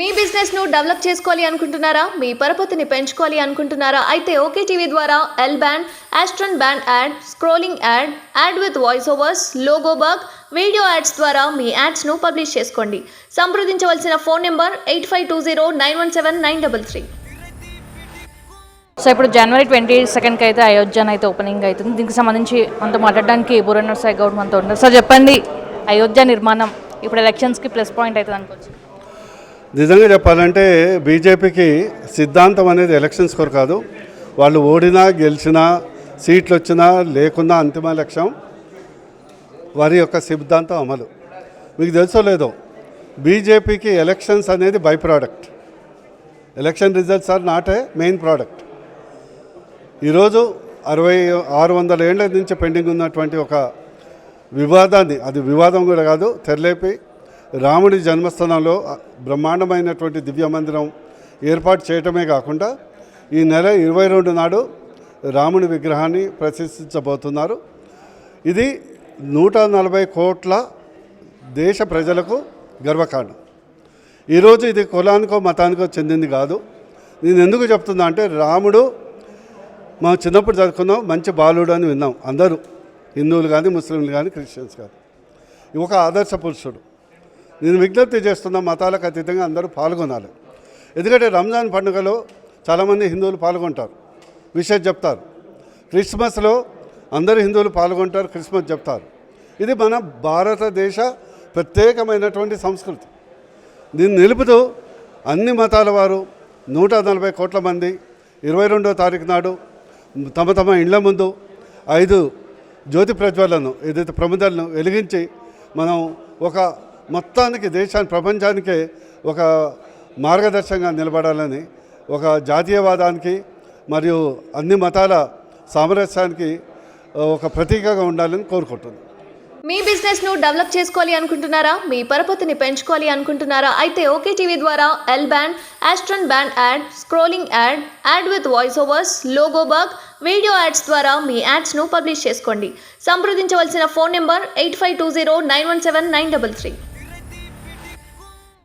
మీ business ను develop చేసుకోవాలి అనుకుంటున్నారా? మీ పరపతిని పెంచుకోవాలి అనుకుంటున్నారా? అయితే ఓకే టీవీ ద్వారా L band, Aston band ad, scrolling ad, ad with voice overs, logo bug, video ads ద్వారా మీ యాడ్స్ ను పబ్లిష్ చేసుకోండి. సంప్రదించవలసిన ఫోన్ నెంబర్ 8520917933. సో ఇప్పుడు జనవరి 22కి అయితే అయోధ్య అయితే ఓపెనింగ్ అవుతుంది. దీనికి సంబంధించి మనతో మాట్లాడడానికి బుర్రనర్ సాయి గౌడ్ మనతో ఉన్నారు. సార్ చెప్పండి, అయోధ్య నిర్మాణం ఇప్పుడు ఎలక్షన్స్కి ప్లస్ పాయింట్ అవుతుంది అనుకోవచ్చు? నిజంగా చెప్పాలంటే బీజేపీకి సిద్ధాంతం అనేది ఎలక్షన్స్ కొరకు కాదు. వాళ్ళు ఓడినా గెలిచినా సీట్లు వచ్చినా లేకున్నా అంతిమ లక్ష్యం వారి యొక్క సిద్ధాంతం అమలు. మీకు తెలుసో లేదో, బీజేపీకి ఎలక్షన్స్ అనేది by product. Election results are not a main product. ఈరోజు 600 ఏళ్ల నుంచి పెండింగ్ ఉన్నటువంటి ఒక వివాదాన్ని, అది వివాదం కూడా కాదు, తెరలేపి రాముడి జన్మస్థానంలో బ్రహ్మాండమైనటువంటి దివ్య మందిరం ఏర్పాటు చేయటమే కాకుండా ఈ నెల 22 నాడు రాముడి విగ్రహాన్ని ప్రతిష్ఠించబోతున్నారు. ఇది 140 కోట్ల దేశ ప్రజలకు గర్వకారణం. ఈరోజు ఇది కులానికో మతానికో చెందింది కాదు. నేను ఎందుకు చెప్తున్నా అంటే, రాముడు మనం చిన్నప్పుడు చదువుకున్నాం, మంచి బాలుడు అని విన్నాం అందరూ, హిందువులు కానీ ముస్లింలు కానీ క్రిస్టియన్స్ కానీ. ఒక ఆదర్శ పురుషుడు. నేను విజ్ఞప్తి చేస్తున్న మతాలకు అతీతంగా అందరూ పాల్గొనాలి. ఎందుకంటే రంజాన్ పండుగలో చాలామంది హిందువులు పాల్గొంటారు, విషయం చెప్తారు. క్రిస్మస్లో అందరూ హిందువులు పాల్గొంటారు, క్రిస్మస్ చెప్తారు. ఇది మన భారతదేశ ప్రత్యేకమైనటువంటి సంస్కృతి. దీన్ని నిలుపుతూ అన్ని మతాల వారు 140 కోట్ల మంది 22వ తారీఖు నాడు తమ తమ ఇళ్ల ముందు 5 జ్యోతి ప్రజ్వలను, ఏదైతే ప్రమిదలను వెలిగించి మనం ఒక మొత్తానికి దేశానికి, ప్రపంచానికే ఒక మార్గదర్శకంగా నిలబడాలని, ఒక జాతీయవాదానికి మరియు అన్ని మతాల సామరస్యానికి ఒక ప్రతీకగా ఉండాలని కోరుకుంటున్నాను. మీ బిజినెస్ ను డెవలప్ చేసుకోవాలి అనుకుంటున్నారా? మీ పరపతిని పెంచుకోవాలి అనుకుంటున్నారా? అయితే ఓకే టీవీ ద్వారా L band, Aston band ad, scrolling ad, ad with voice overs, logo bug, video ads ద్వారా మీ యాడ్స్ ను పబ్లిష్ చేసుకోండి. సంప్రదించవలసిన ఫోన్ నెంబర్ 8520917933.